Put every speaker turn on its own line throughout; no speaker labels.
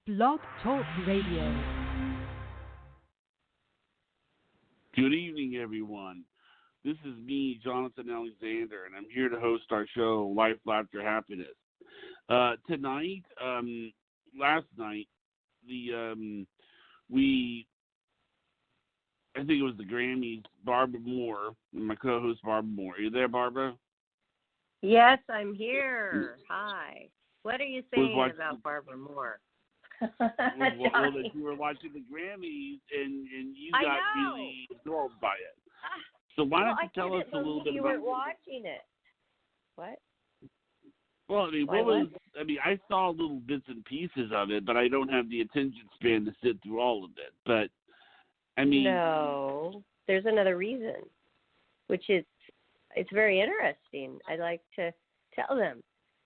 Blog Talk Radio.
Good evening, everyone. This is me, Jonathan Alexander, and I'm here to host our show, Life, Laughter, Happiness. Tonight, last night, I think it was the Grammys, Barbara Moore, and my co-host Barbara Moore. Are you there, Barbara?
Yes, I'm here. Hi. What are you saying about Barbara Moore?
Well, that you were watching the Grammys and you got really enthralled by it. So why don't you tell us a little bit about it?
You weren't watching it. What?
Well, I mean, I saw little bits and pieces of it, but I don't have the attention span to sit through all of it. But I mean,
no, there's another reason, which is it's very interesting. I like to tell them.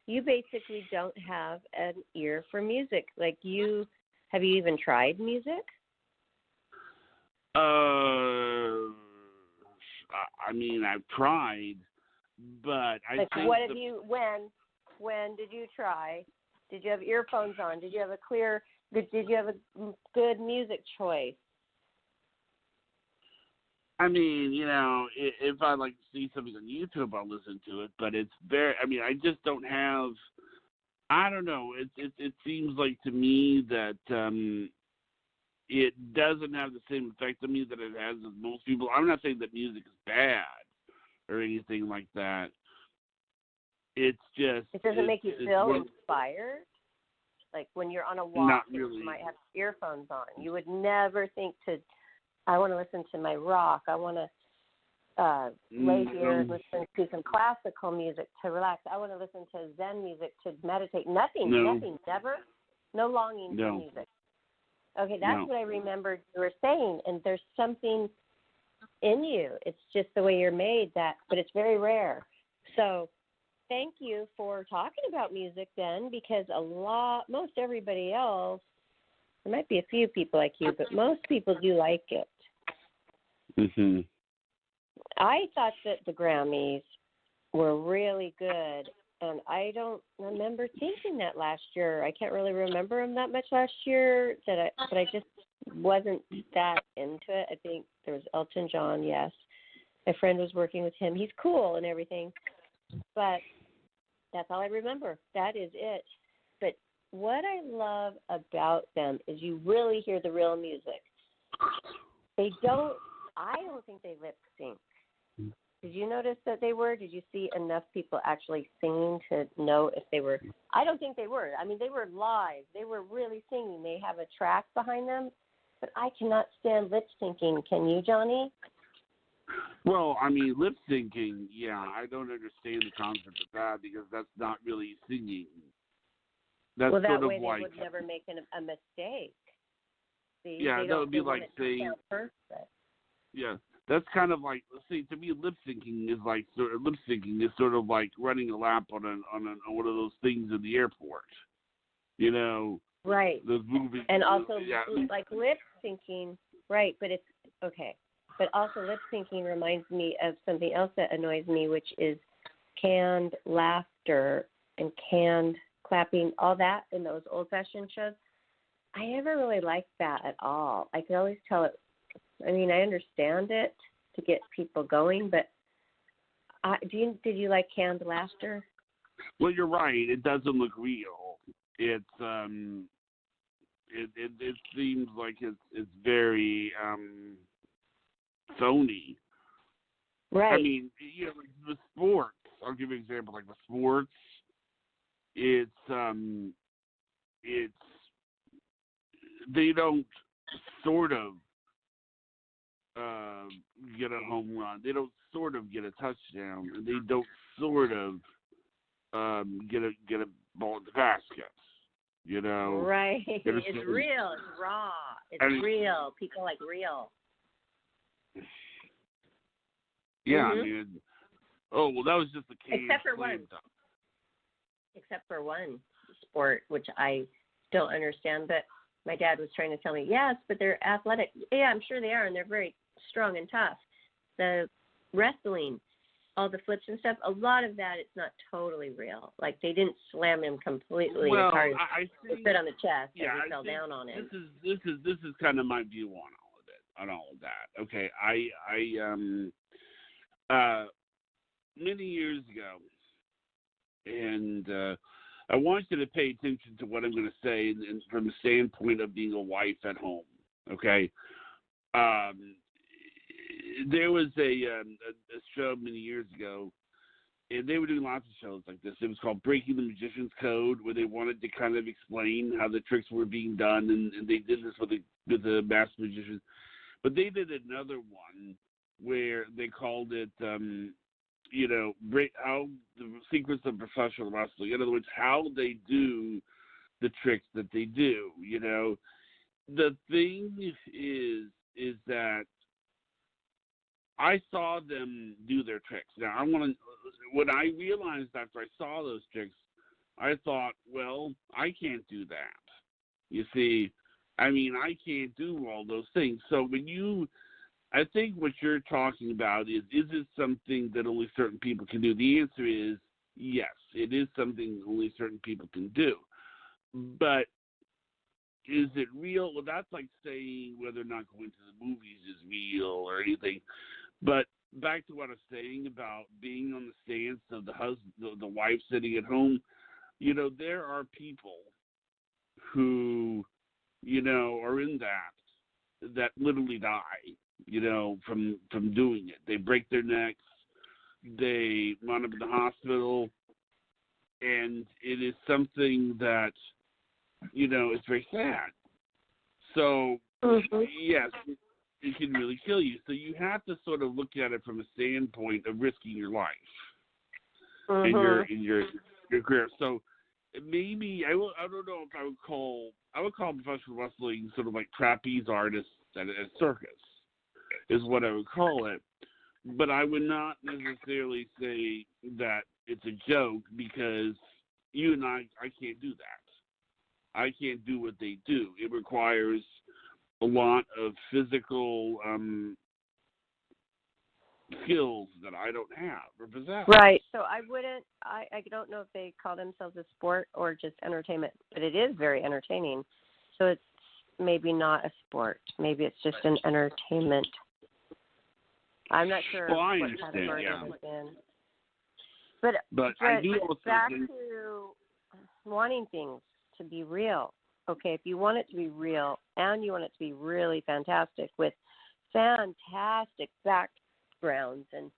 You basically don't have an ear for music. Have you even tried music?
I mean, I've tried, but I think when did you try? Did you have earphones on? Did you have a good music choice? I mean, if I like to see something on YouTube, I'll listen to it. But it's I just don't have. I don't know. It seems like to me that it doesn't have the same effect on me that it has with most people. I'm not saying that music is bad or anything like that. It's just
it doesn't make you feel inspired. Like when you're on a walk,
not really.
You might have earphones on. You would never think to. I want to listen to my rock. I want to lay here and listen to some classical music to relax. I want to listen to Zen music to meditate. Nothing, never. No longing for music. Okay, that's what I remembered you were saying. And there's something in you. It's just the way you're made, but it's very rare. So thank you for talking about music then, because most everybody else, there might be a few people like you, but most people do like it.
Mhm.
I thought that the Grammys were really good, and I don't remember thinking that last year. I can't really remember them that much last year, but I just wasn't that into it. I think there was Elton John, yes. My friend was working with him. He's cool and everything, but that's all I remember. That is it. But what I love about them is you really hear the real music. I don't think they lip sync. Did you notice that they were? Did you see enough people actually singing to know if they were? I don't think they were. I mean, they were live. They were really singing. They have a track behind them, but I cannot stand lip syncing. Can you, Johnny?
Well, I mean, lip syncing, I don't understand the concept of that because that's not really singing. That's
that
sort
way
of
they
like,
would never make a mistake. See,
that would be like saying, yeah, that's kind of like, see, to me, lip syncing is sort of like running a lap on one of those things in the airport,
Right.
Those movies.
And also, like lip syncing, right? But it's okay. But also, lip syncing reminds me of something else that annoys me, which is canned laughter and canned clapping, all that in those old-fashioned shows. I never really liked that at all. I could always tell it. I mean, I understand it to get people going, but did you like canned laughter?
Well, you're right. It doesn't look real. It's it seems like it's very phony.
Right.
I mean, like the sports. I'll give you an example. Like the sports, it's they don't sort of get a home run. They don't sort of get a touchdown. And they don't sort of get a ball in the basket.
Right. It's real. It's raw. It's real. People like real.
Yeah, I mean, that was just the case.
Except for one sport, which I don't understand, but my dad was trying to tell me, yes, but they're athletic. Yeah, I'm sure they are, and they're very strong and tough. The wrestling, all the flips and stuff, a lot of that, it's not totally real. Like, they didn't slam him completely apart.
I think,
spit on the chest and
I
he fell
think
down on him.
This is kind of my view on all of that. Okay, I many years ago, and I want you to pay attention to what I'm going to say, and from the standpoint of being a wife at home. Okay, there was a show many years ago, and they were doing lots of shows like this. It was called Breaking the Magician's Code, where they wanted to kind of explain how the tricks were being done, and they did this with the master magicians. But they did another one where they called it, how the secrets of professional wrestling. In other words, how they do the tricks that they do. The thing is that I saw them do their tricks. Now, when I realized after I saw those tricks, I thought, well, I can't do that. You see, I can't do all those things. So I think what you're talking about is it something that only certain people can do? The answer is yes, it is something only certain people can do. But is it real? Well, that's like saying whether or not going to the movies is real or anything. But back to what I was saying about being on the stance of the wife sitting at home, there are people who, are in that literally die, from doing it. They break their necks, they wind up in the hospital, and it is something that, it's very sad. So, yes, it can really kill you. So you have to sort of look at it from a standpoint of risking your life in your career. So maybe I don't know if I would call professional wrestling sort of like trapeze artists at a circus is what I would call it. But I would not necessarily say that it's a joke, because you and I can't do that. I can't do what they do. It requires a lot of physical skills that I don't have or possess.
Right. So I don't know if they call themselves a sport or just entertainment, but it is very entertaining. So it's maybe not a sport. Maybe it's just an entertainment. I'm not sure
I
what
understand,
category
yeah.
it's in.
But I do also
back
think
to wanting things to be real. Okay, if you want it to be real and you want it to be really fantastic with fantastic backgrounds and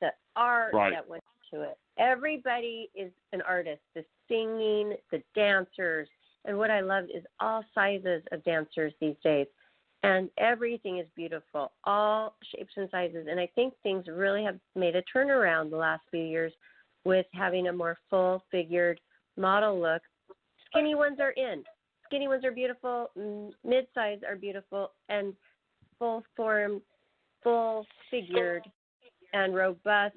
the art that went into it. Everybody is an artist. The singing, the dancers, and what I love is all sizes of dancers these days. And everything is beautiful, all shapes and sizes. And I think things really have made a turnaround the last few years with having a more full-figured model look. Skinny ones are in. Skinny ones are beautiful, mid-size are beautiful, and full-formed, full-figured, and robust,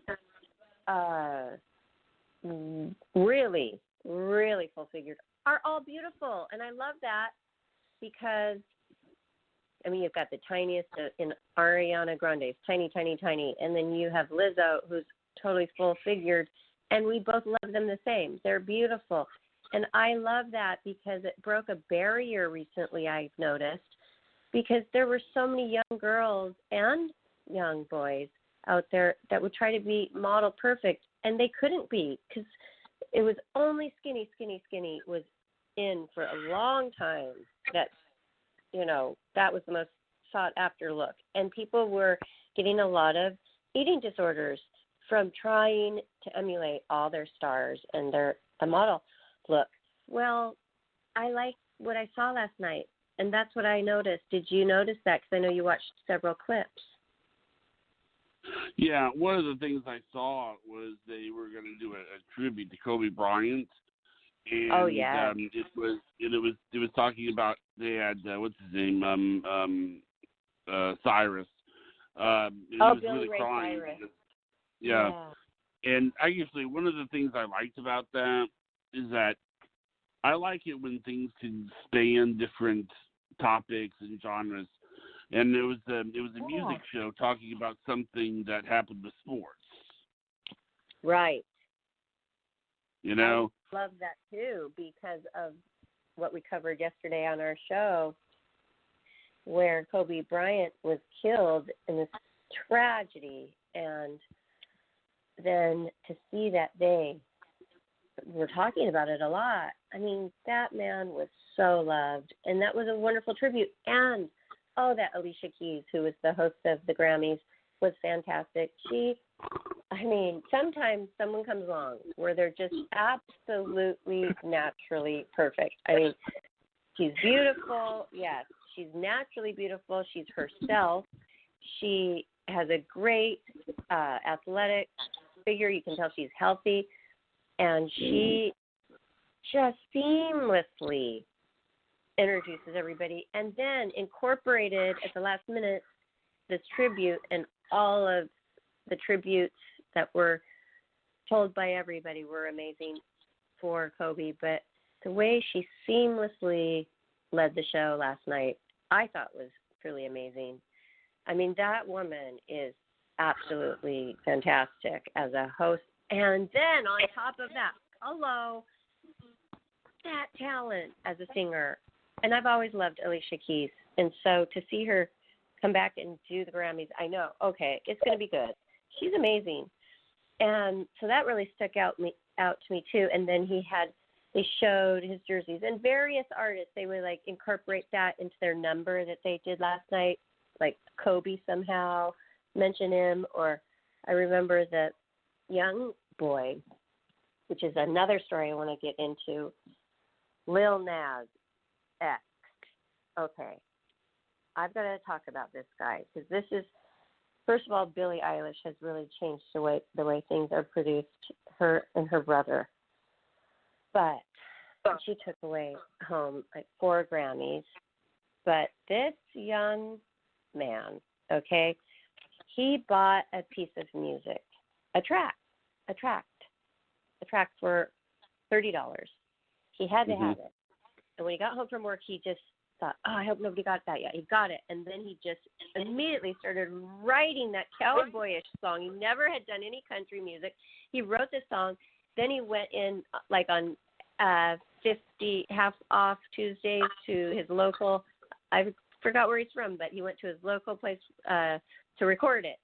really, really full-figured are all beautiful. And I love that because, you've got the tiniest in Ariana Grande, tiny, tiny, tiny. And then you have Lizzo, who's totally full-figured. And we both love them the same. They're beautiful. And I love that because it broke a barrier recently, I've noticed, because there were so many young girls and young boys out there that would try to be model perfect, and they couldn't be because it was only skinny, skinny, skinny was in for a long time. That was the most sought-after look. And people were getting a lot of eating disorders from trying to emulate all their stars and the model look. Well, I like what I saw last night, and that's what I noticed. Did you notice that? Because I know you watched several clips.
Yeah, one of the things I saw was they were going to do a tribute to Kobe Bryant. And, it was talking about, they had what's his name, Cyrus. He was
Billy
really
Ray
crying.
Cyrus.
Yeah. And actually, one of the things I liked about that is that I like it when things can span different topics and genres. And it was a music show talking about something that happened with sports.
Right.
You know?
I love that too because of what we covered yesterday on our show where Kobe Bryant was killed in this tragedy, and then to see that we're talking about it a lot. I mean, that man was so loved, and that was a wonderful tribute. And, that Alicia Keys, who was the host of the Grammys, was fantastic. Sometimes someone comes along where they're just absolutely naturally perfect. I mean, she's beautiful. Yes, she's naturally beautiful. She's herself. She has a great athletic figure. You can tell she's healthy. And she just seamlessly introduces everybody and then incorporated at the last minute this tribute, and all of the tributes that were told by everybody were amazing for Kobe. But the way she seamlessly led the show last night, I thought was truly amazing. I mean, that woman is absolutely fantastic as a host. And then on top of that, that talent as a singer. And I've always loved Alicia Keys. And so to see her come back and do the Grammys, I know, okay, it's going to be good. She's amazing. And so that really stuck out to me too. And then they showed his jerseys, and various artists, they would like incorporate that into their number that they did last night, like Kobe somehow mention him, or I remember the young boy, which is another story I want to get into, Lil Nas X. Okay, I've got to talk about this guy because this is, first of all, Billie Eilish has really changed the way things are produced, her and her brother. But she took home like 4 Grammys. But this young man, okay, he bought a piece of music, a track for $30. He had to have it. And when he got home from work, he just thought, I hope nobody got that yet. He got it. And then he just immediately started writing that cowboyish song. He never had done any country music. He wrote this song. Then he went in like on 50 half off Tuesdays to his local, I forgot where he's from, but he went to his local place to record it.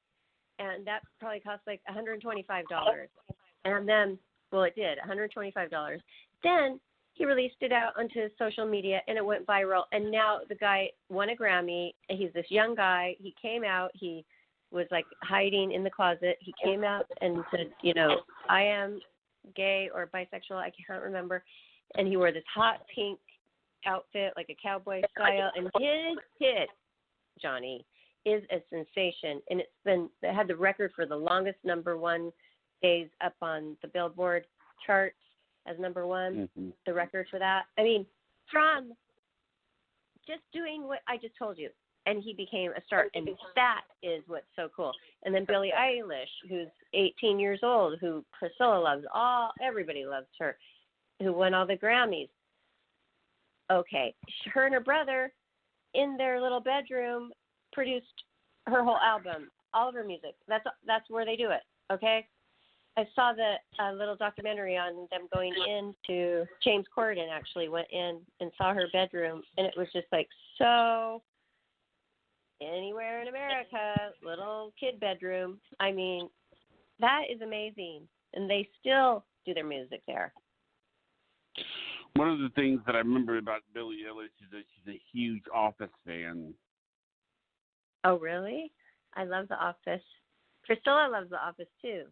And that probably cost like $125. And then, well, it did, $125. Then he released it out onto social media, and it went viral. And now the guy won a Grammy. He's this young guy. He came out. He was, like, hiding in the closet. He came out and said, I am gay or bisexual. I can't remember. And he wore this hot pink outfit, like a cowboy style. And his hit, Johnny, is a sensation. And it had the record for the longest number one days up on the Billboard charts as number one, the record for that. I mean, from just doing what I just told you, and he became a star, and that is what's so cool. And then Billie Eilish, who's 18 years old, who Priscilla loves, everybody loves her, who won all the Grammys. Okay, her and her brother, in their little bedroom, produced her whole album, all of her music. That's where they do it, okay? I saw the little documentary on them going into, James Corden actually went in and saw her bedroom, and it was just like so anywhere in America, little kid bedroom. I mean, that is amazing, and they still do their music there.
One of the things that I remember about Billie Eilish is that she's a huge Office fan.
Oh, really? I love The Office. Priscilla loves The Office, too.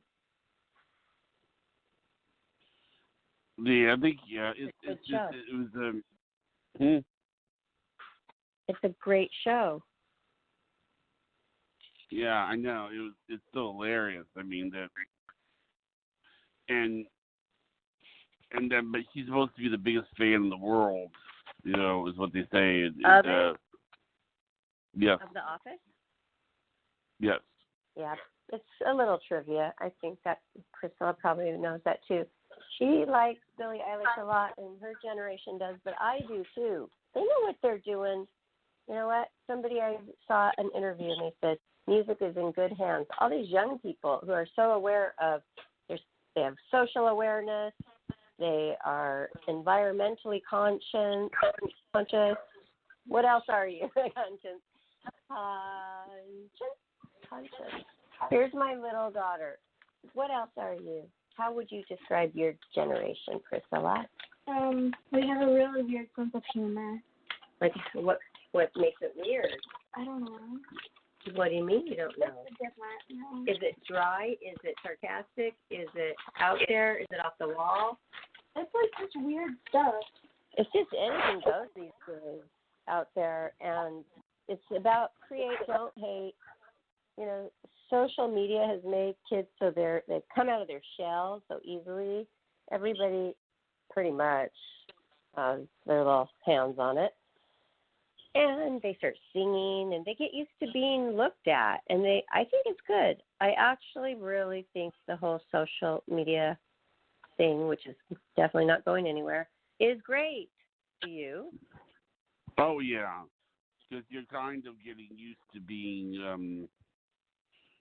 Yeah, I think it was
It's a great show.
Yeah, I know. It's so hilarious. I mean but she's supposed to be the biggest fan in the world, is what they say. Yes.
Of The Office?
Yes.
Yeah, it's a little trivia. I think that Priscilla probably knows that too. She likes Billie Eilish a lot, and her generation does, but I do too. They know what they're doing. You know what? I saw an interview, and they said music is in good hands. All these young people who are so aware of They have social awareness. They are environmentally conscious. What else are you? Conscious. Here's my little daughter. What else are you? How would you describe your generation, Priscilla?
We have a really weird sense of humor.
Like, what makes it weird?
I don't know.
What do you mean you don't know?
It's different. No.
Is it dry? Is it sarcastic? Is it out there? Is it off the wall?
It's like such weird stuff.
It's just anything goes these days out there, and it's about create, don't hate. You know, social media has made kids so they've come out of their shell so easily. Everybody pretty much has their little hands on it. And they start singing, and they get used to being looked at. And I think it's good. I actually really think the whole social media thing, which is definitely not going anywhere, is great. Do you?
Oh, yeah. Because you're kind of getting used to being,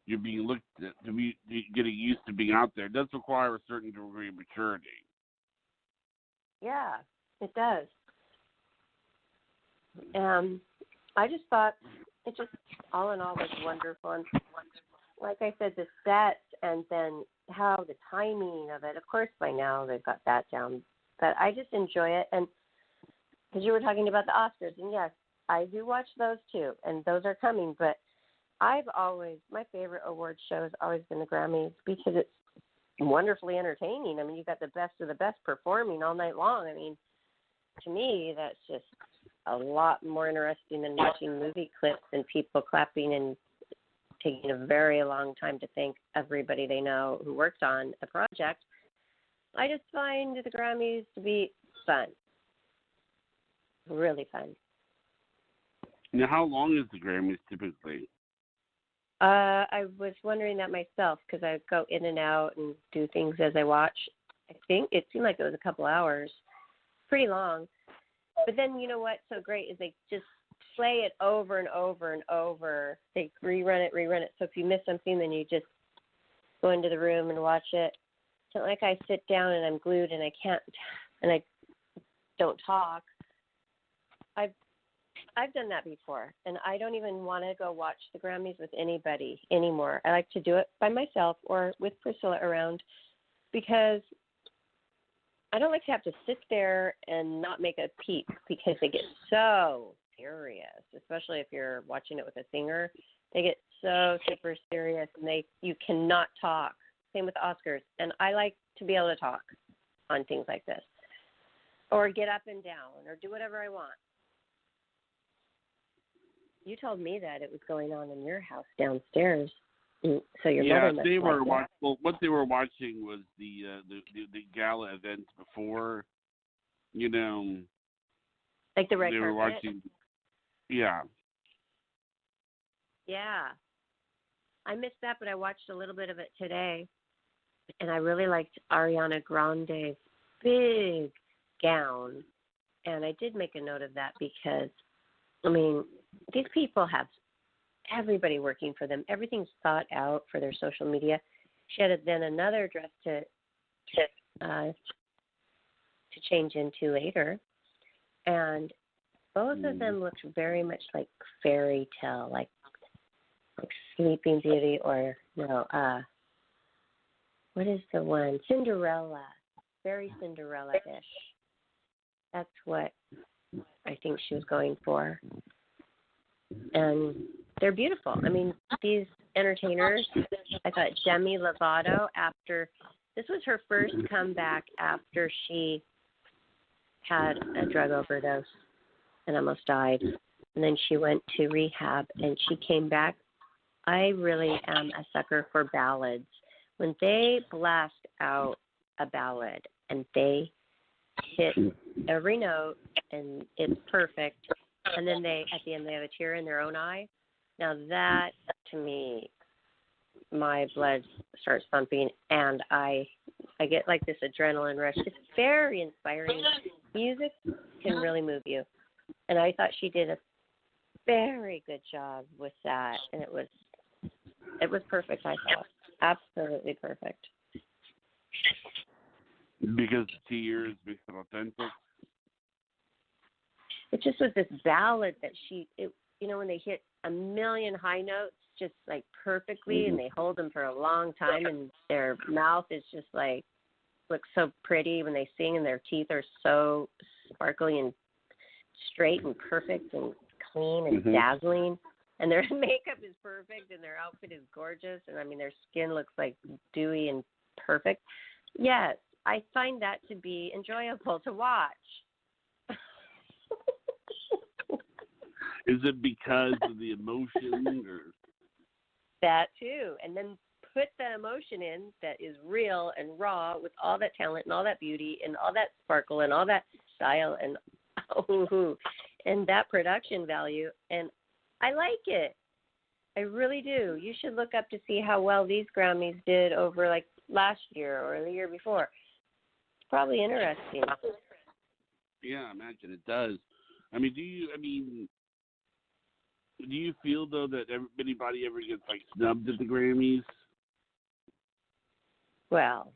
you're being looked at, getting used to being out there. It does require a certain degree of maturity.
Yeah, it does. I just thought it just all in all was wonderful. And like I said, the sets and then how the timing of it. Of course, by now they've got that down. But I just enjoy it. And because you were talking about the Oscars, and yes, I do watch those too, and those are coming. But my favorite award show has always been the Grammys because it's wonderfully entertaining. I mean, you got the best of the best performing all night long. I mean, to me, that's just a lot more interesting than watching movie clips and people clapping and taking a very long time to thank everybody they know who worked on the project. I just find the Grammys to be fun. Really fun.
Now, how long is the Grammys typically?
I was wondering that myself because I go in and out and do things as I watch. I think it seemed like it was a couple hours. Pretty long. But then you know what's so great is they just play it over and over and over. They rerun it. So if you miss something, then you just go into the room and watch it. It's not like I sit down and I'm glued and I don't talk. I've done that before, and I don't even want to go watch the Grammys with anybody anymore. I like to do it by myself or with Priscilla around because I don't like to have to sit there and not make a peep because they get so serious, especially if you're watching it with a singer. They get so super serious, and you cannot talk. Same with the Oscars. And I like to be able to talk on things like this or get up and down or do whatever I want. You told me that it was going on in your house downstairs. So your mother must
they were
like
well, what they were watching was the gala event before, you know.
Like the red
they
carpet?
Were watching. Yeah.
Yeah. I missed that, but I watched a little bit of it today, and I really liked Ariana Grande's big gown, and I did make a note of that because, I mean, these people have everybody working for them. Everything's thought out for their social media. She had then another dress to change into later, and both of them looked very much like fairy tale, like Sleeping Beauty or what is the one? Cinderella, very Cinderella-ish. That's what I think she was going for. And they're beautiful. I mean, these entertainers, I thought Demi Lovato, this was her first comeback after she had a drug overdose and almost died. And then she went to rehab and she came back. I really am a sucker for ballads. When they blast out a ballad and they hit every note and it's perfect, and then at the end they have a tear in their own eye. Now that, to me, my blood starts pumping and I get like this adrenaline rush. It's very inspiring. Music can really move you. And I thought she did a very good job with that, and it was perfect, I thought. Absolutely perfect.
Because the tears makes it authentic.
It just was this ballad that when they hit a million high notes just like perfectly, and they hold them for a long time, and their mouth is just like looks so pretty when they sing, and their teeth are so sparkly and straight and perfect and clean and dazzling, and their makeup is perfect, and their outfit is gorgeous, and I mean their skin looks like dewy and perfect. Yes, I find that to be enjoyable to watch.
Is it because of the emotion, or
that too? And then put that emotion in that is real and raw with all that talent and all that beauty and all that sparkle and all that style and and that production value. And I like it. I really do. You should look up to see how well these Grammys did over like last year or the year before. It's probably interesting.
Yeah, I imagine it does. I mean, do you feel though that anybody ever gets like snubbed at the Grammys?
Well,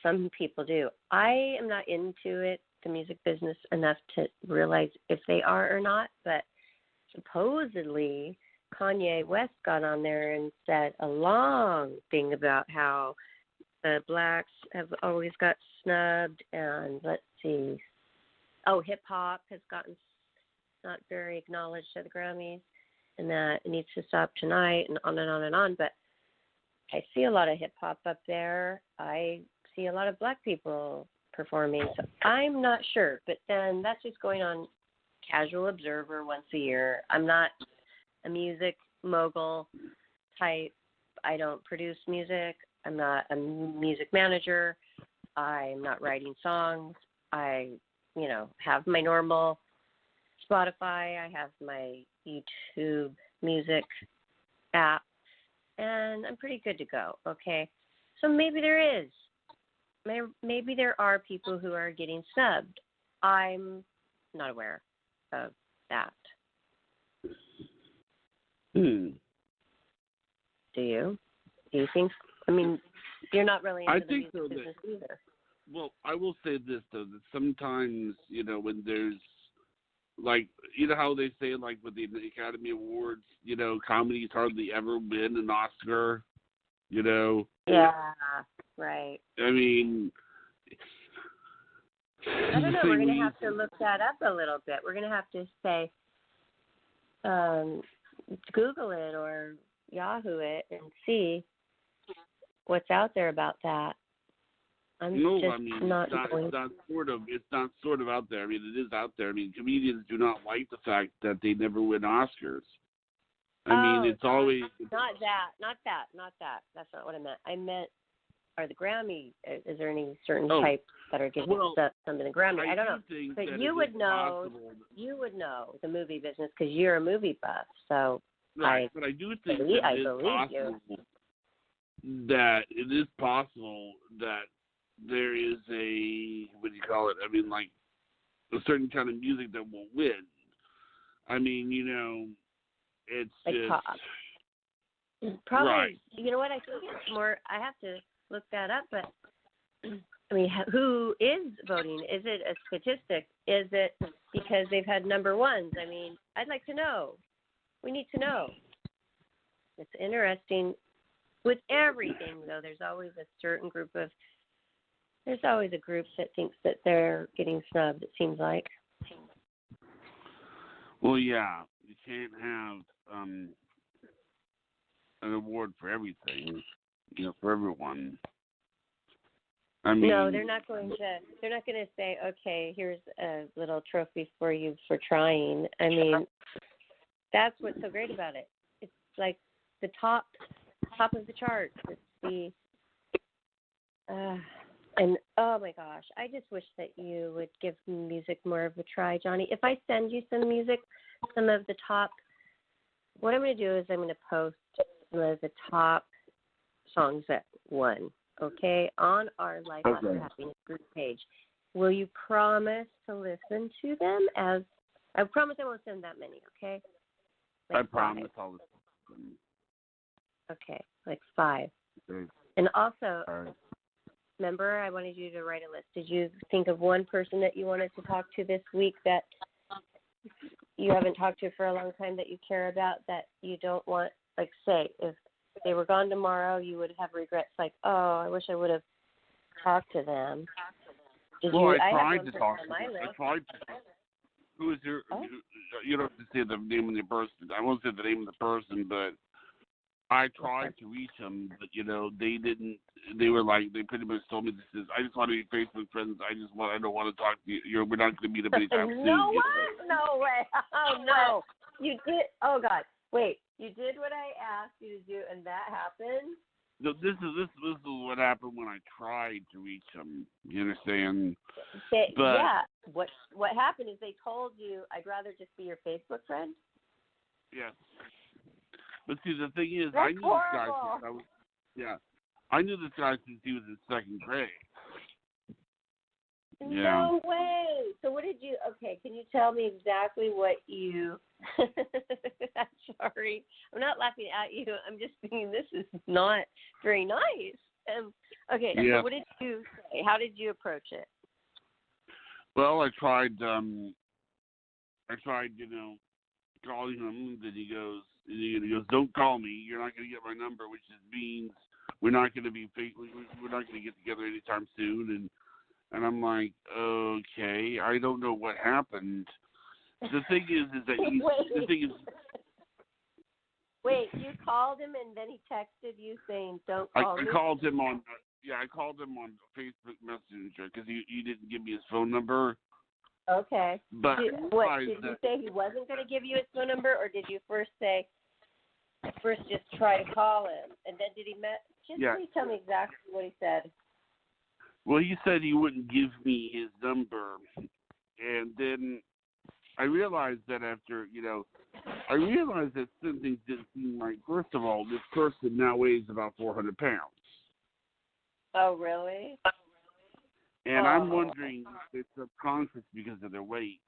some people do. I am not into it, the music business, enough to realize if they are or not. But supposedly, Kanye West got on there and said a long thing about how the blacks have always got snubbed, and let's see. Oh, hip hop has gotten not very acknowledged at the Grammys, and that it needs to stop tonight, and on and on and on. But I see a lot of hip hop up there. I see a lot of black people performing. So I'm not sure, but then that's just going on casual observer once a year. I'm not a music mogul type. I don't produce music. I'm not a music manager. I'm not writing songs. I, have my normal Spotify. I have my YouTube music app, and I'm pretty good to go, okay? So maybe there is. Maybe there are people who are getting snubbed. I'm not aware of that. Do you? Do you think? I mean, you're not really into the music business either.
Well, I will say this, though, that sometimes, when there's, like, how they say, like, with the Academy Awards, comedies hardly ever win an Oscar,
Yeah, right.
I mean...
I don't know. We're going to have to look that up a little bit. We're going to have to say, Google it or Yahoo it and see what's out there about that.
It's not sort of out there. I mean, it is out there. I mean, comedians do not like the fact that they never win Oscars. I mean, it's always...
Not that. That's not what I meant. I meant, are the Grammy, is there any certain type that are getting some in the Grammy? I don't know. But you would know the movie business because you're a movie buff. So
right. But I do think that it is possible that there is a, what do you call it? I mean, like a certain kind of music that will win. I mean, it's like just
pop. Probably.
Right.
You know what? I think it's more. I have to look that up. But I mean, who is voting? Is it a statistic? Is it because they've had number ones? I mean, I'd like to know. We need to know. It's interesting. With everything, though, there's always a certain group of. There's always a group that thinks that they're getting snubbed, it seems like.
Well, yeah. You can't have an award for everything, for everyone. I mean... No,
they're not going to say, okay, here's a little trophy for you for trying. I mean, that's what's so great about it. It's like the top of the charts. It's the... And, oh, my gosh, I just wish that you would give music more of a try, Johnny. If I send you some music, some of the top, what I'm going to do is I'm going to post some of the top songs that won, okay, on our Life After Happiness group page. Will you promise to listen to them? I promise I won't send that many, okay?
Like I promise I'll listen to them.
Okay, like 5.
Okay.
And also...
All right.
Remember, I wanted you to write a list. Did you think of one person that you wanted to talk to this week that you haven't talked to for a long time that you care about, that you don't want, like, say, if they were gone tomorrow, you would have regrets, like, oh, I wish I would have talked to them.
I tried to talk to them.
I
tried to. Who is your? Oh? You don't have to say the name of the person. I won't say the name of the person, but I tried to reach them, but they didn't. They were like, they pretty much told me this is. I just want to be Facebook friends. I don't want to talk to you. We're not going to meet up anytime soon.
No way! No way! Oh no! You did? Oh God! Wait! You did what I asked you to do, and that happened?
No, this is what happened when I tried to reach them. You understand?
Yeah. What happened is they told you, I'd rather just be your Facebook friend.
Yes. But see, the thing is,
That's
I knew
horrible.
I knew this guy since he was in second grade.
No way. So what did you? Okay, can you tell me exactly what you? I'm sorry, I'm not laughing at you. I'm just thinking this is not very nice. Okay,
yeah.
So what did you say? How did you approach it?
Well, I tried, calling him. Then he goes, "Don't call me. You're not going to get my number," which means we're not going to be we're not going to get together anytime soon. And I'm like, okay, I don't know what happened. The thing is that
Wait, you called him and then he texted you saying, "Don't call me."
I called him on. I called him on Facebook Messenger because he didn't give me his phone number.
Okay.
But
did you say he wasn't going to give you his phone number, or did you first just try to call him, and then did he please tell me exactly what he said.
Well, he said he wouldn't give me his number, and then I realized that after something didn't seem right. First of all, this person now weighs about 400 pounds.
Oh, really?
And I'm wondering if it's subconscious because of their weight.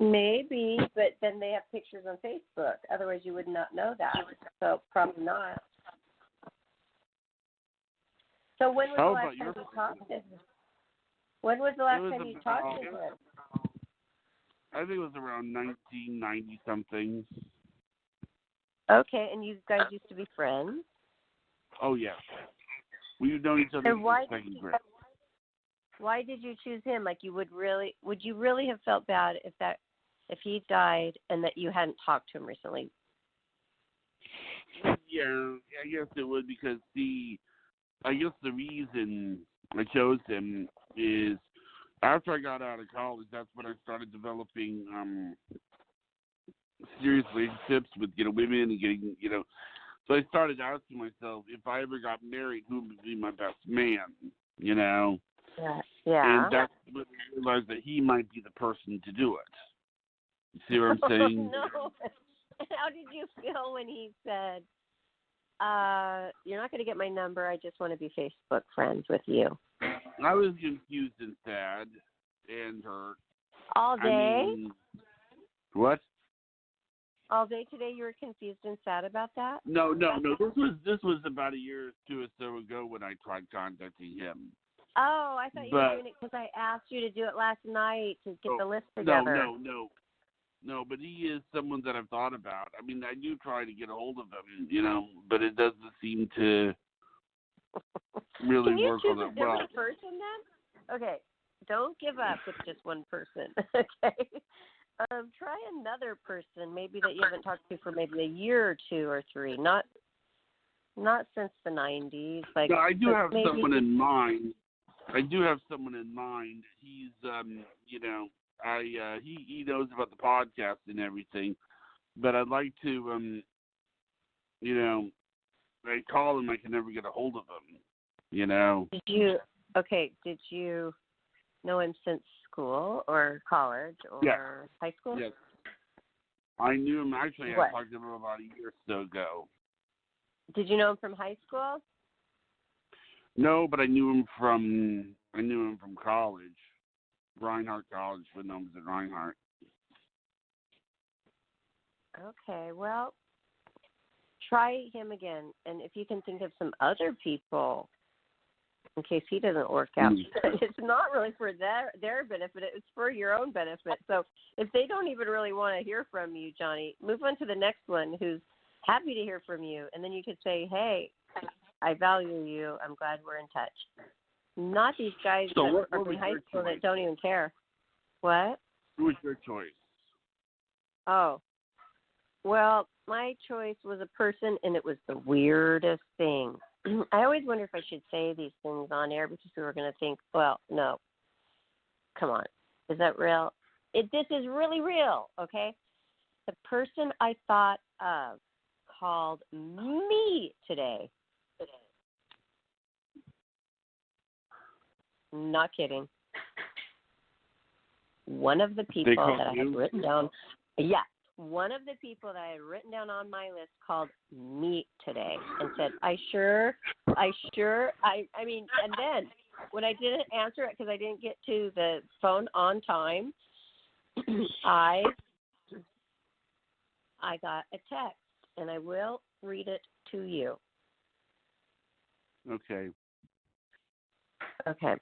Maybe, but then they have pictures on Facebook. Otherwise, you would not know that. So probably not. So when was the last time you talked to him? When was the last time you talked to him?
I think it was around 1990 something.
Okay, and you guys used to be friends?
Oh yeah, we've known each other since second grade.
Why did you choose him? Like, would you really have felt bad if he died and that you hadn't talked to him recently?
Yeah, I guess it would, because the reason I chose him is after I got out of college, that's when I started developing serious relationships with women and getting So I started asking myself, if I ever got married, who would be my best man?
Yeah.
And that's when I realized that he might be the person to do it. You see what I'm saying?
No. How did you feel when he said, "You're not going to get my number. I just want to be Facebook friends with you"?
I was confused and sad and hurt.
All day?
What?
All day today you were confused and sad about that?
No. This was about a year or two or so ago when I tried contacting him.
Oh, I thought you were doing it because I asked you to do it last night to get the list together.
No, but he is someone that I've thought about. I mean, I do try to get a hold of him, but it doesn't seem to really work all that well. Can you choose a different
person then? Okay, don't give up with just one person, okay? Try another person, maybe that you haven't talked to for maybe a year or two or three, not since the 90s. Like,
no, I do have someone in mind. He's, he knows about the podcast and everything, but I'd like to, I call him, I can never get a hold of him,
Did you know him since school or college or high school?
Yes. I knew him, actually. I talked to him about a year or so ago.
Did you know him from high school?
No, but I knew him from college. Reinhardt College, when I was at Reinhardt.
Okay, well, try him again. And if you can think of some other people in case he doesn't work out. It's not really for their benefit. It's for your own benefit. So if they don't even really want to hear from you, Johnny, move on to the next one who's happy to hear from you. And then you could say, hey, I value you. I'm glad we're in touch. Not these guys that are in high school that don't even care. What?
Who was your choice?
Oh, well, my choice was a person, and it was the weirdest thing. I always wonder if I should say these things on air because we were going to think, well, no. Come on. Is that real? This is really real, okay? The person I thought of called me today. Not kidding. One of the people that I had written down, one of the people that I had written down on my list called me today and said, I mean, and then when I didn't answer it because I didn't get to the phone on time, I got a text, and I will read it to you.
Okay.
Okay.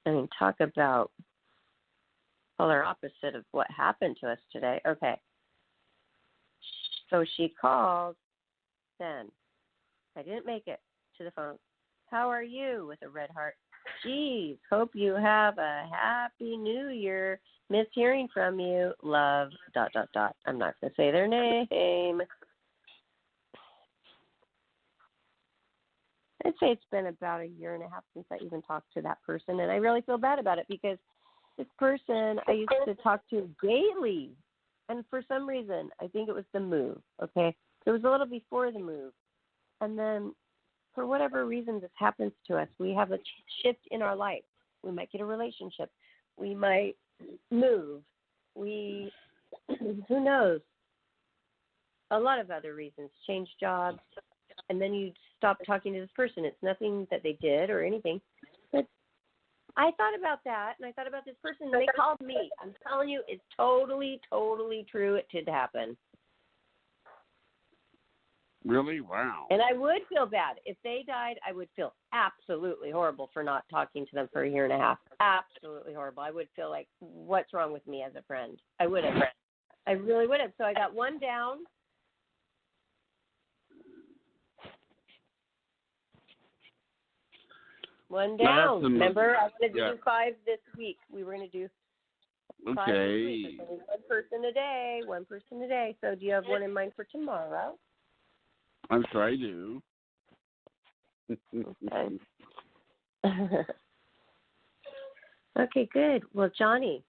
I mean, talk about polar opposite of what happened to us today. Okay. So she called then. I didn't make it to the phone. How are you? With a red heart. Geez, hope you have a happy new year. Miss hearing from you. Love, ... I'm not going to say their name. I'd say it's been about a year and a half since I even talked to that person, and I really feel bad about it because this person I used to talk to daily, and for some reason, I think it was the move, okay? It was a little before the move, and then for whatever reason this happens to us, we have a shift in our life. We might get a relationship. We might move. Who knows? A lot of other reasons, change jobs, and then you stop talking to this person. It's nothing that they did or anything. But I thought about that, and I thought about this person, and they called me. I'm telling you, it's totally, totally true. It did happen.
Really? Wow.
And I would feel bad. If they died, I would feel absolutely horrible for not talking to them for a year and a half. Absolutely horrible. I would feel like, what's wrong with me as a friend? I would have. I really would have. So I got one down. One down. Remember, I wanted to do 5 this week. We were going to do 5 this week. One person a day. So do you have one in mind for tomorrow?
I'm sure I do.
Okay. Okay, good. Well, Johnny,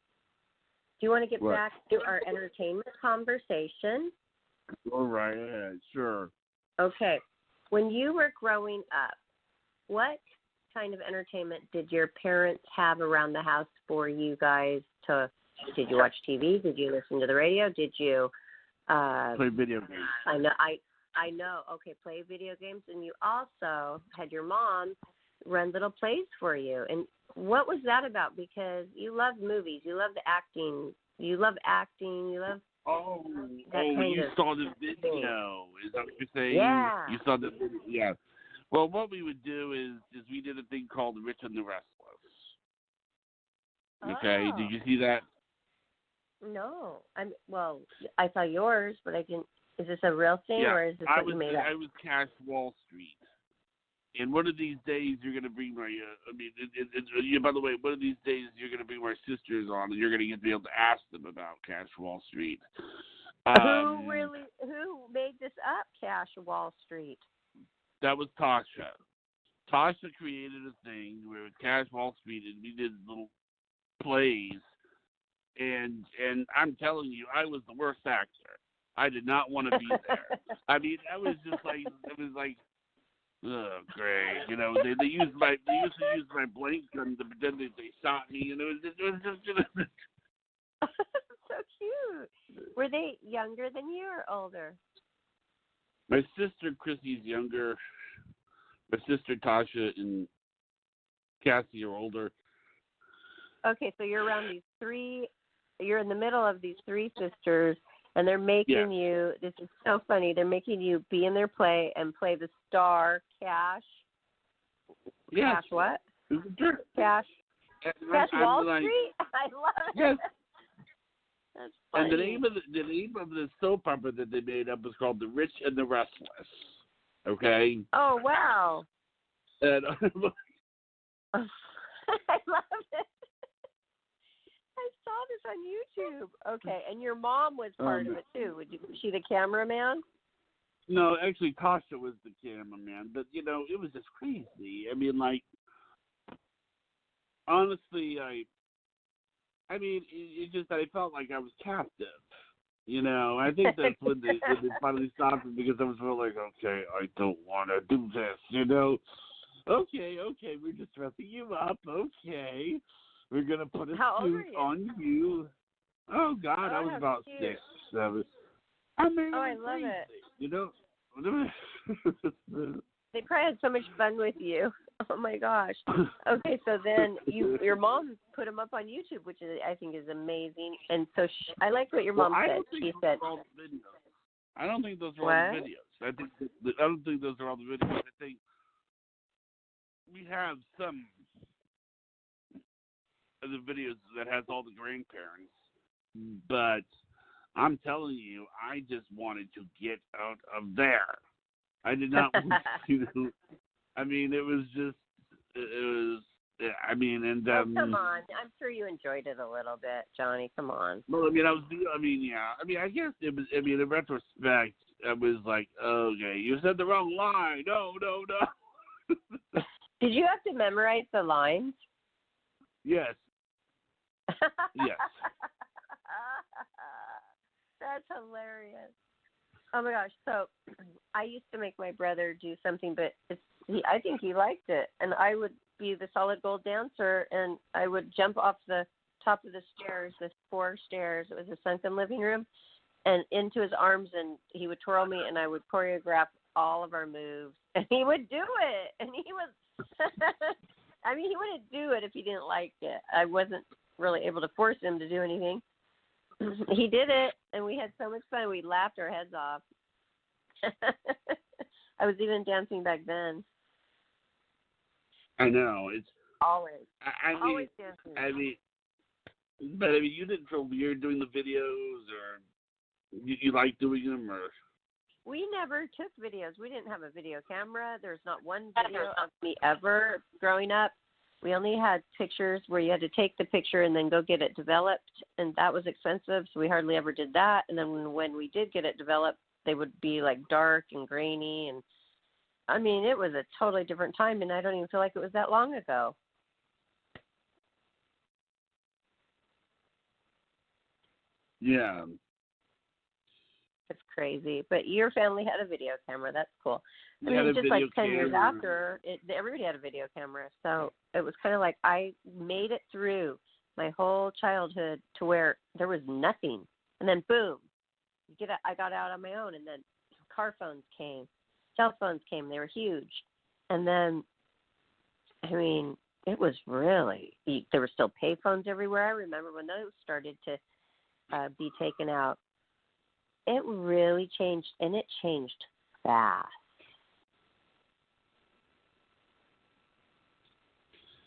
do you want to get back to our entertainment conversation?
All right, sure.
Okay. When you were growing up, what kind of entertainment did your parents have around the house for you guys to? Did you watch TV? Did you listen to the radio? Did you
play video games?
I know. Okay, play video games, and you also had your mom run little plays for you. And what was that about? Because you love movies, you love the acting, you love you saw
the video. Is that what you're saying?
Yeah.
You saw the video. Yeah. Well, what we would do is we did a thing called Rich and the Restless. Okay, did you see that?
No. I saw yours, but I didn't. Is this a real thing, or is this what you made up?
I was Cash Wall Street. And one of these days you're going to bring my, by the way, one of these days you're going to bring my sisters on, and you're going to get to be able to ask them about Cash Wall Street.
Who made this up, Cash Wall Street?
That was Tasha. Tasha created a thing where it was Cash Wall Street, and we did little plays. And I'm telling you, I was the worst actor. I did not want to be there. I mean, I was just like, it was like, oh, great. You know, they used to use my blank gun to pretend that they shot me, and it was just
so cute. Were they younger than you or older?
My sister Chrissy's younger. My sister Tasha and Cassie are older.
Okay, so you're around these 3. You're in the middle of these 3 sisters. And they're making
Yeah.
you, this is so funny, they're making you be in their play and play the star Cash.
Yes.
Cash what?
Sure.
Cash.
And
Cash
I'm
Wall
like,
Street? I love it.
yes.
That's funny.
And the name of the soap opera that they made up was called The Rich and the Restless. Okay?
Oh, wow.
And
I love it. I saw this on YouTube. Okay, and your mom was part of it too. Was she the cameraman?
no, actually Tasha was the cameraman, but you know, it was just crazy. I mean, like, honestly, I mean, it just I felt like I was captive. You know, I think that's when they finally stopped it, because I was really like, okay, I don't want to do this. You know, okay, we're just dressing you up. Okay, we're gonna put a
How old
suit
were you?
on you. Oh God, I was
how
about
cute.
6, 7. I mean,
Oh, I
it was
love
crazy,
it.
You know.
They probably had so much fun with you. Oh my gosh. Okay, so then your mom put them up on YouTube, which I think is amazing. And so I like what your mom said. She said,
I don't think those are
what?
all the videos. I don't think those are all the videos. I think we have some of the videos that has all the grandparents, but I'm telling you, I just wanted to get out of there. I did not want to. I mean, it was. I mean, and
oh, come on. I'm sure you enjoyed it a little bit, Johnny. Come on.
well, I mean, yeah. I mean, I guess it was. I mean, in retrospect, I was like, okay, you said the wrong line. No.
Did you have to memorize the lines?
Yes. Yes.
That's hilarious. Oh my gosh! So I used to make my brother do something, but I think he liked it. And I would be the solid gold dancer, and I would jump off the top of the stairs, the 4 stairs. It was a sunken living room, and into his arms, and he would twirl me, and I would choreograph all of our moves, and he would do it. And he was, I mean, he wouldn't do it if he didn't like it. I wasn't really able to force him to do anything. He did it, and we had so much fun. We laughed our heads off. I was even dancing back then.
I know it's
Always.
always
Dancing.
I mean, but I mean, you didn't feel weird doing the videos, or you like doing them, or?
We never took videos. We didn't have a video camera. There's not one video of me ever growing up. We only had pictures where you had to take the picture and then go get it developed, and that was expensive, so we hardly ever did that. And then when we did get it developed, they would be like dark and grainy, and I mean, it was a totally different time, and I don't even feel like it was that long ago.
Yeah.
It's crazy. But your family had a video camera. That's cool. I
We had
mean,
a
just like
video
10 years
camera.
after, everybody had a video camera. So it was kind of like I made it through my whole childhood to where there was nothing. And then, boom, I got out on my own. And then car phones came. Cell phones came. They were huge. And then, I mean, it was really, there were still pay phones everywhere. I remember when those started to be taken out. It really changed, and it changed fast.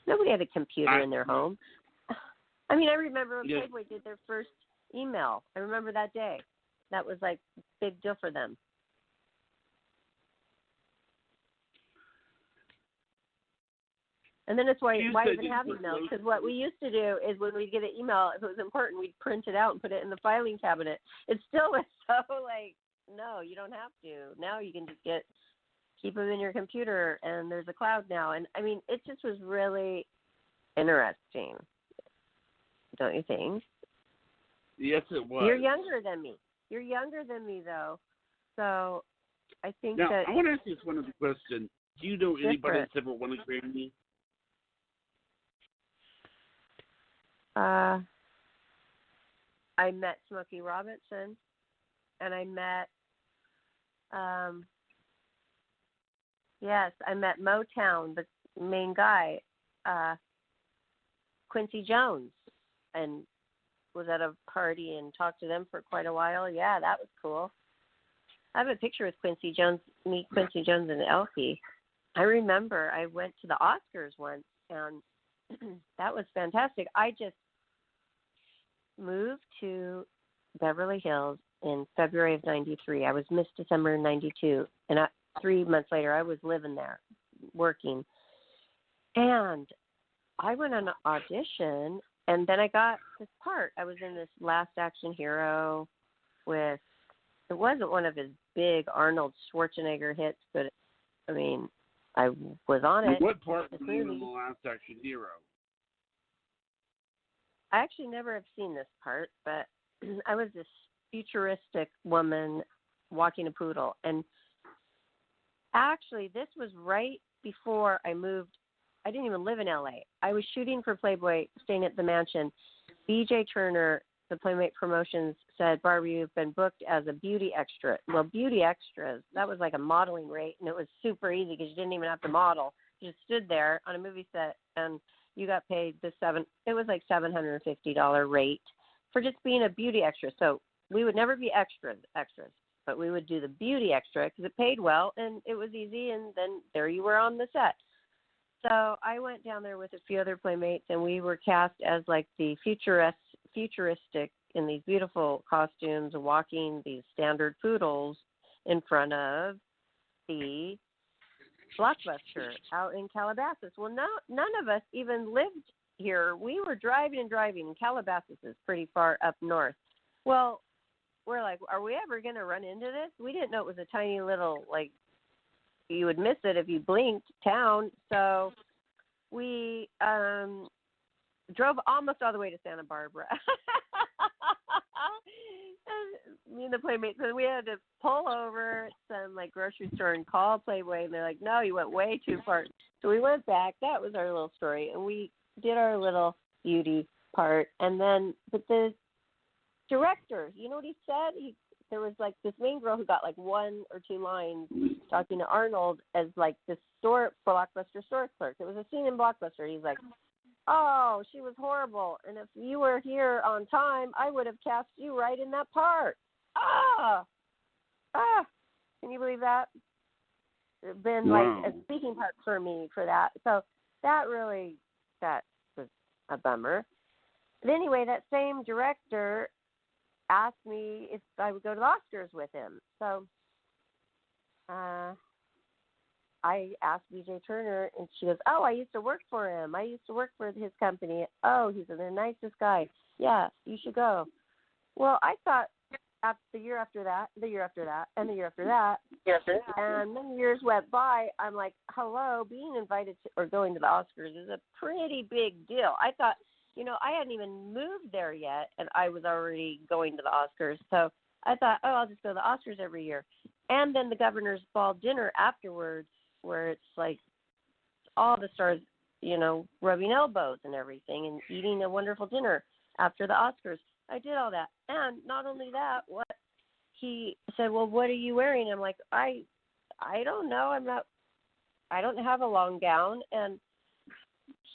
Nobody had a computer in their home. I mean, I remember when Playboy did their first email. I remember that day. That was like a big deal for them. And then that's why even have emails? Because what we used to do is when we'd get an email, if it was important, we'd print it out and put it in the filing cabinet. It still was so like, no, you don't have to. Now you can just keep them in your computer, and there's a cloud now. And, I mean, it just was really interesting, don't you think?
Yes, it was.
You're younger than me. Though. So I think
now,
that...
I want to ask you one other question. Do you know anybody that's ever won a Grammy?
I met Smokey Robinson, and I met, I met Motown, the main guy, Quincy Jones, and was at a party and talked to them for quite a while. Yeah, that was cool. I have a picture with Quincy Jones, me, Quincy Jones, and Elkie. I remember I went to the Oscars once, and that was fantastic. I just moved to Beverly Hills in February of 93. I was Miss December in 92. And 3 months later, I was living there, working. And I went on an audition, and then I got this part. I was in this Last Action Hero with, it wasn't one of his big Arnold Schwarzenegger hits, but, I mean, I was on it.
What part were you in The Last Action Hero?
I actually never have seen this part, but I was this futuristic woman walking a poodle. And actually, this was right before I moved. I didn't even live in L.A. I was shooting for Playboy, staying at the mansion. B.J. Turner, the Playmate Promotions, said, Barbara, you've been booked as a beauty extra. Well, beauty extras, that was like a modeling rate, and it was super easy because you didn't even have to model. You just stood there on a movie set, and you got paid it was like $750 rate for just being a beauty extra. So we would never be extras, but we would do the beauty extra because it paid well, and it was easy, and then there you were on the set. So I went down there with a few other Playmates, and we were cast as like the futuristic in these beautiful costumes, walking these standard poodles in front of the Blockbuster out in Calabasas. Well, none of us even lived here. We were driving, and Calabasas is pretty far up north. Well, we're like, are we ever going to run into this? We didn't know it was a tiny little, like, you would miss it if you blinked, town. So we drove almost all the way to Santa Barbara. Me and the Playmates, and we had to pull over at some like grocery store and call Playboy, and they're like, no, you went way too far. So we went back. That was our little story, and we did our little beauty part. And then, but the director, you know what he said? There was like this main girl who got like 1 or 2 lines talking to Arnold as like the Blockbuster store clerk. It was a scene in Blockbuster. He's like, oh, she was horrible. And if you were here on time, I would have cast you right in that part. Can you believe that? It's been like a speaking part for me for that. So that was a bummer. But anyway, that same director asked me if I would go to the Oscars with him. So I asked B.J. Turner, and she goes, oh, I used to work for him. I used to work for his company. Oh, he's the nicest guy. Yeah, you should go. Well, I thought the year after that, and the year after that, and many years went by. I'm like, hello, being invited to or going to the Oscars is a pretty big deal. I thought, I hadn't even moved there yet, and I was already going to the Oscars. So I thought, oh, I'll just go to the Oscars every year. And then the governor's ball dinner afterwards, where it's like all the stars, rubbing elbows and everything and eating a wonderful dinner after the Oscars. I did all that. And not only that, he said, well, what are you wearing? I'm like, I don't know. I don't have a long gown. And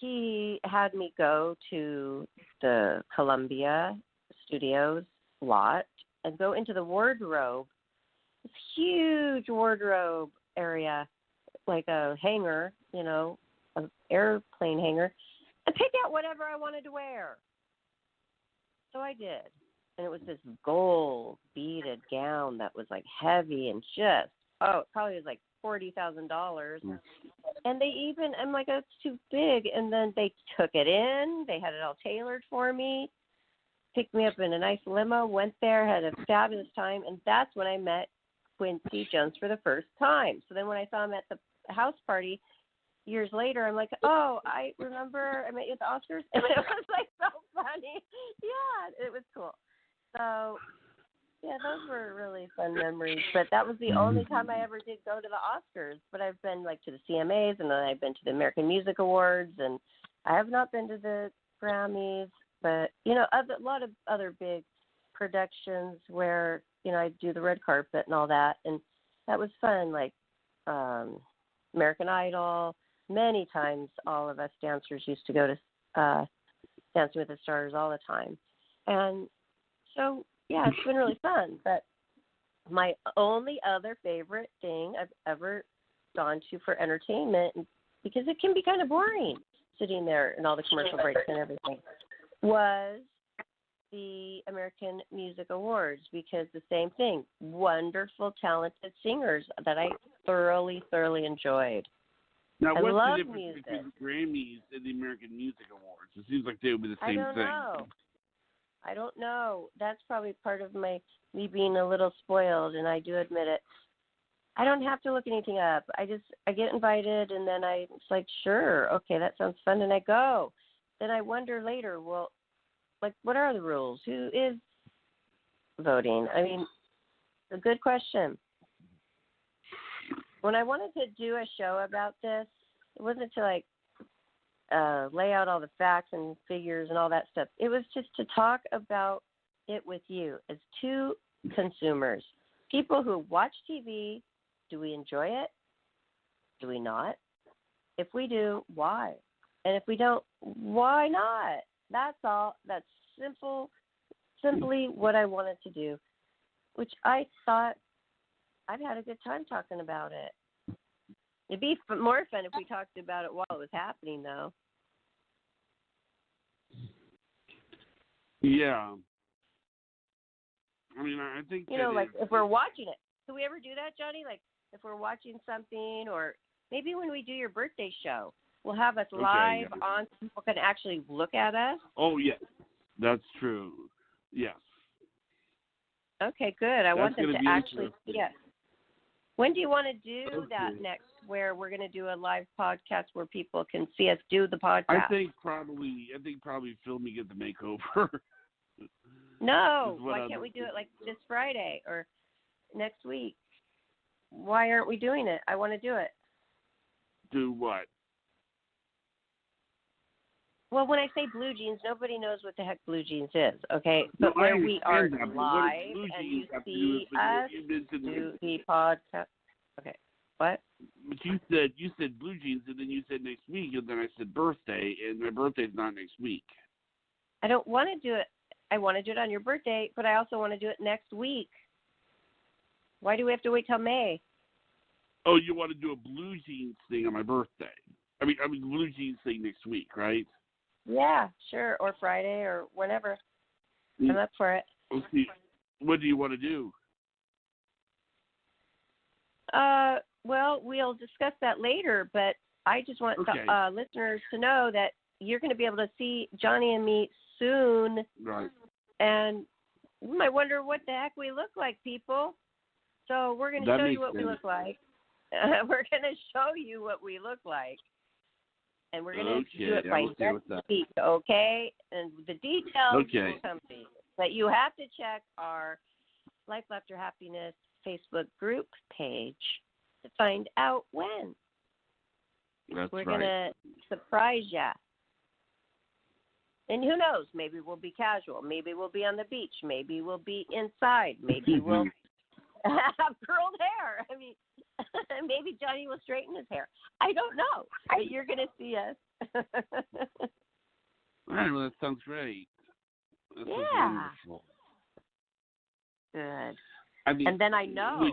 he had me go to the Columbia Studios lot and go into the wardrobe, this huge wardrobe area, like a hangar, an airplane hangar, and pick out whatever I wanted to wear. So I did. And it was this gold beaded gown that was like heavy and it probably was like $40,000. And I'm like, oh, it's too big. And then they took it in. They had it all tailored for me, picked me up in a nice limo, went there, had a fabulous time. And that's when I met Quincy Jones for the first time. So then when I saw him at the house party years later, I'm like, oh, I remember I met you at the Oscars. And it was like so funny. Yeah, it was cool. So, yeah, those were really fun memories. But that was the only time I ever did go to the Oscars. But I've been like to the CMAs, and then I've been to the American Music Awards, and I have not been to the Grammys. But, a lot of other big productions where, I do the red carpet and all that. And that was fun, like American Idol. Many times all of us dancers used to go to Dancing with the Stars all the time. And so, yeah, it's been really fun. But my only other favorite thing I've ever gone to for entertainment, because it can be kind of boring sitting there and all the commercial breaks and everything, was the American Music Awards, because the same thing, wonderful, talented singers that I thoroughly enjoyed.
Now,
I
what's
love
the difference
music.
between the Grammys and the American Music Awards? It seems like they would be the same thing.
I don't know. That's probably part of me being a little spoiled, and I do admit it. I don't have to look anything up. I get invited, and then it's like, sure, okay, that sounds fun, and I go. Then I wonder later, well, like, what are the rules? Who is voting? I mean, a good question. When I wanted to do a show about this, it wasn't to lay out all the facts and figures and all that stuff. It was just to talk about it with you as two consumers, people who watch TV. Do we enjoy it? Do we not? If we do, why? And if we don't, why not? That's all. That's simply what I wanted to do, which I thought I'd had a good time talking about it. It'd be more fun if we talked about it while it was happening, though.
Yeah. I mean, I think
like if we're watching it. Do we ever do that, Johnny? Like if we're watching something, or maybe when we do your birthday show, we'll have us live on so people can actually look at us.
Oh, yes. That's true. Yes.
Okay, good. I want them to actually see us. When do you want to do that next, where we're going to do a live podcast where people can see us do the podcast?
I think probably filming it the makeover.
No, why can't we do it like this Friday or next week? Why aren't we doing it? I want to do it.
Do what?
Well, when I say Blue Jeans, nobody knows what the heck Blue Jeans is, okay? But where we are live and you see us do the podcast. Okay, what?
But you said Blue Jeans, and then you said next week, and then I said birthday, and my birthday's not next week.
I don't want to do it. I want to do it on your birthday, but I also want to do it next week. Why do we have to wait till May?
Oh, you want to do a Blue Jeans thing on my birthday? I mean, Blue Jeans thing next week, right?
Yeah, sure, or Friday or whenever. I'm up for it.
Okay. What do you want to do?
Well, we'll discuss that later, but I just want the listeners to know that you're going to be able to see Johnny and me soon.
Right.
And you might wonder what the heck we look like, people. So we're going to show you what we look like. We're going to show you what we look like. And we're going to do it by next week, okay? And the details will come to you. But you have to check our Life After Happiness Facebook group page to find out when. We're going to surprise you. And who knows? Maybe we'll be casual. Maybe we'll be on the beach. Maybe we'll be inside. Maybe we'll have curled hair. I mean, maybe Johnny will straighten his hair. I don't know. But you're going to see us.
All right, well, that sounds great. That sounds wonderful.
Good.
I mean,
and then I know,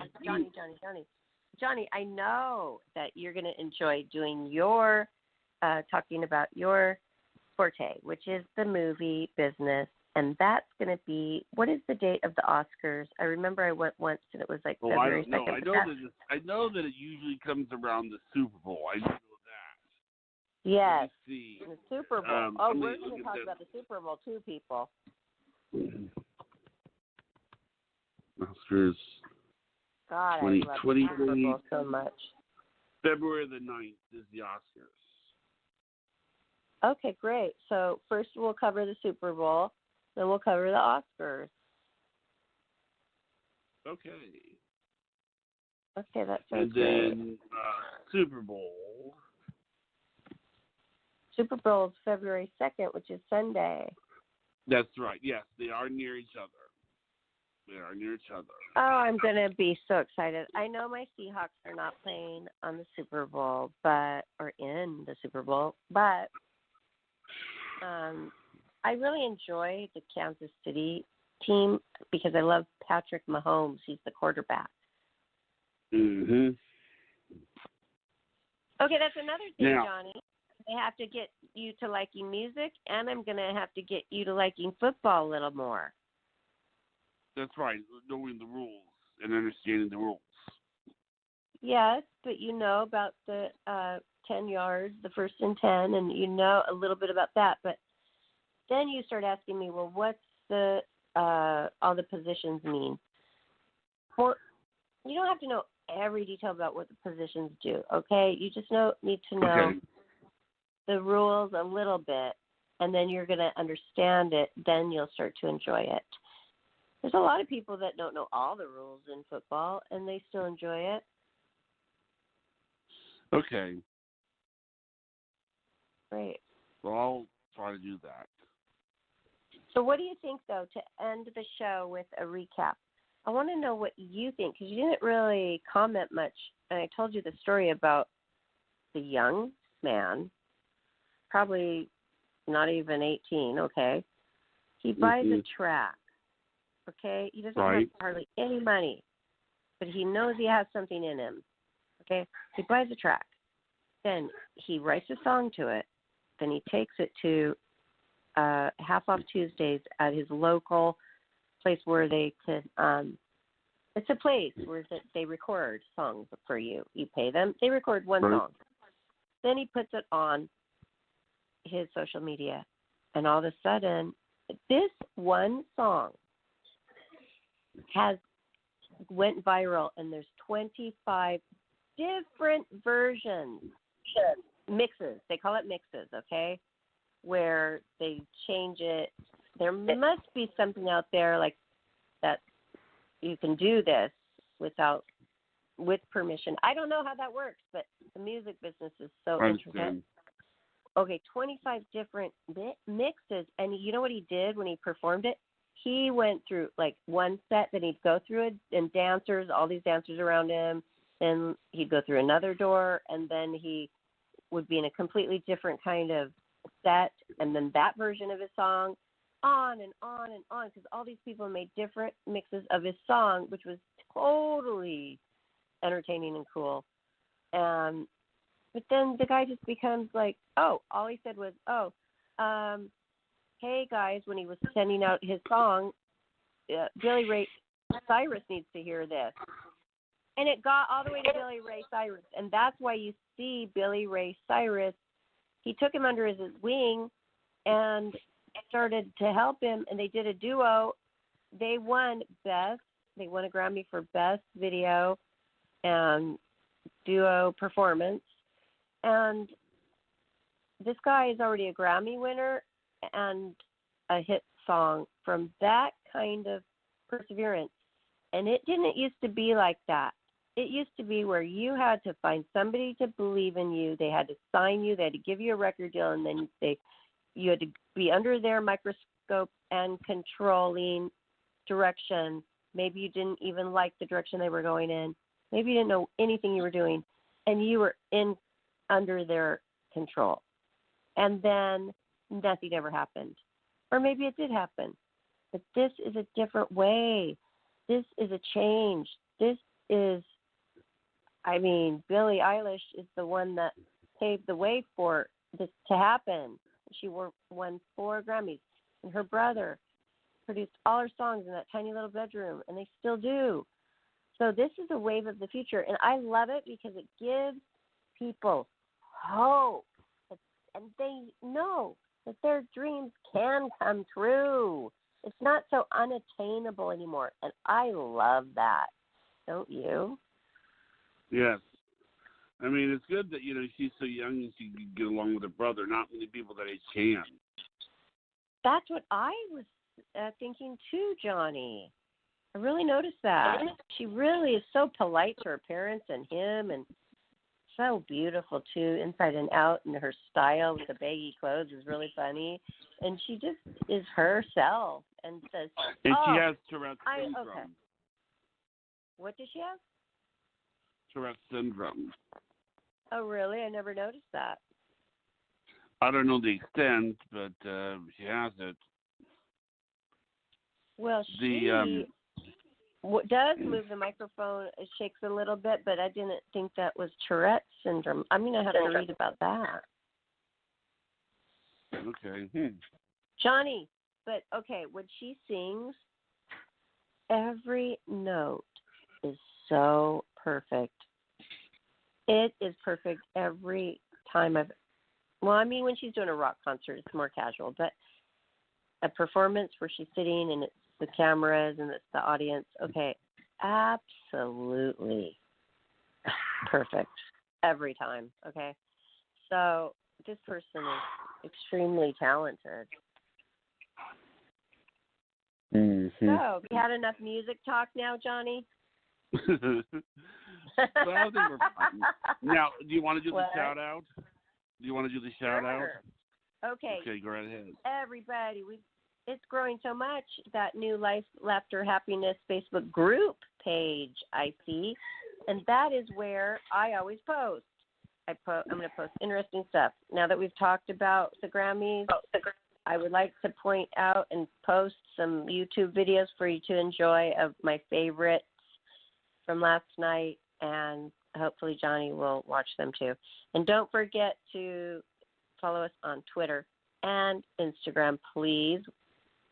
Johnny, I know that you're going to enjoy doing your, talking about your forte, which is the movie business. And that's going to be, what is the date of the Oscars? I remember I went once and it was like February 2nd.
I know that it usually comes around the Super Bowl. I know that.
Yes,
the
Super Bowl. We're going to talk about the Super Bowl too, people.
Oscars.
God, I love the Super Bowl so much.
February the 9th is the Oscars.
Okay, great. So first we'll cover the Super Bowl, then we'll cover the Oscars.
Okay.
Okay, that sounds great.
And then Super Bowl.
Super Bowl is February 2nd, which is Sunday.
That's right. Yes, they are near each other.
Oh, I'm going to be so excited. I know my Seahawks are not playing on the Super Bowl, or in the Super Bowl, but I really enjoy the Kansas City team because I love Patrick Mahomes. He's the quarterback.
Mhm.
Okay, that's another thing,
Now,
Johnny. I have to get you to liking music, and I'm going to have to get you to liking football a little more.
that's right. Knowing the rules and understanding the rules.
Yes, but you know about the 10 yards, the 1st and 10, and you know a little bit about that. But then you start asking me, well, what's the all the positions mean? Well, you don't have to know every detail about what the positions do, okay? You just need to know the rules a little bit, and then you're going to understand it. Then you'll start to enjoy it. There's a lot of people that don't know all the rules in football, and they still enjoy it.
Okay.
Great.
Well, I'll try to do that.
So what do you think, though, to end the show with a recap? I want to know what you think, because you didn't really comment much. And I told you the story about the young man, probably not even 18, okay? He buys a track, okay? He doesn't have hardly any money, but he knows he has something in him, okay? He buys a track. Then he writes a song to it. Then he takes it to Half Off Tuesdays at his local place where they could it's a place where they record songs for you. You pay them. They record one song. Then he puts it on his social media. And all of a sudden, this one song went viral, and there's 25 different versions. Mixes. They call it mixes, okay? Where they change it. There must be something out there like that you can do this with permission. I don't know how that works, but the music business is so intricate. Okay, 25 different mixes, and you know what he did when he performed it? He went through like one set, then he'd go through it, and all these dancers around him, then he'd go through another door, and then he would be in a completely different kind of set, and then that version of his song, on and on and on, because all these people made different mixes of his song, which was totally entertaining and cool. But then the guy just becomes like, all he said was, hey guys, when he was sending out his song, Billy Ray Cyrus needs to hear this. And it got all the way to Billy Ray Cyrus, and that's why you see Billy Ray Cyrus. He took him under his wing and started to help him, and they did a duo. They won a Grammy for Best Video and Duo Performance. And this guy is already a Grammy winner and a hit song from that kind of perseverance. And it didn't used to be like that. It used to be where you had to find somebody to believe in you. They had to sign you. They had to give you a record deal, and then you had to be under their microscope and controlling direction. Maybe you didn't even like the direction they were going in. Maybe you didn't know anything you were doing, and you were under their control. And then nothing ever happened. Or maybe it did happen. But this is a different way. This is a change. Billie Eilish is the one that paved the way for this to happen. She won 4 Grammys. And her brother produced all her songs in that tiny little bedroom, and they still do. So this is a wave of the future, and I love it because it gives people hope. And they know that their dreams can come true. It's not so unattainable anymore, and I love that. Don't you?
Yes. I mean, it's good that, she's so young and she can get along with her brother. Not many people that age can.
That's what I was thinking too, Johnny. I really noticed that. She really is so polite to her parents and him, and so beautiful too, inside and out, and her style with the baggy clothes is really funny. And she just is herself and says,
and she has Tourette's syndrome.
Okay. What does she have?
Tourette's syndrome.
Oh, really? I never noticed that.
I don't know the extent, but she has it.
Well, she does move the microphone. It shakes a little bit, but I didn't think that was Tourette's syndrome. I'm going to have to read about that.
Okay.
Johnny, but okay, when she sings, every note is so perfect. It is perfect every time when she's doing a rock concert, it's more casual, but a performance where she's sitting and it's the cameras and it's the audience, okay, absolutely perfect every time, okay? So this person is extremely talented.
Mm-hmm.
So, we had enough music talk now, Johnny?
So I think we're fine. Now, do you want to do the shout out?
Sure. Okay.
Okay, go right ahead.
Everybody, it's growing so much, that new Life, Laughter, Happiness Facebook group page I see, and that is where I always post. I'm going to post interesting stuff. Now that we've talked about the Grammys, I would like to point out and post some YouTube videos for you to enjoy of my favorites from last night, and hopefully Johnny will watch them too. And don't forget to follow us on Twitter and Instagram, please,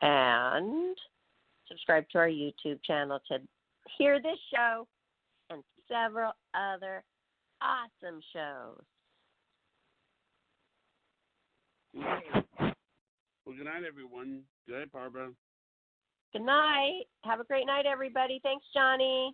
and subscribe to our YouTube channel to hear this show and several other awesome shows.
Well, good night, everyone. Good night, Barbara.
Good night. Have a great night, everybody. Thanks, Johnny.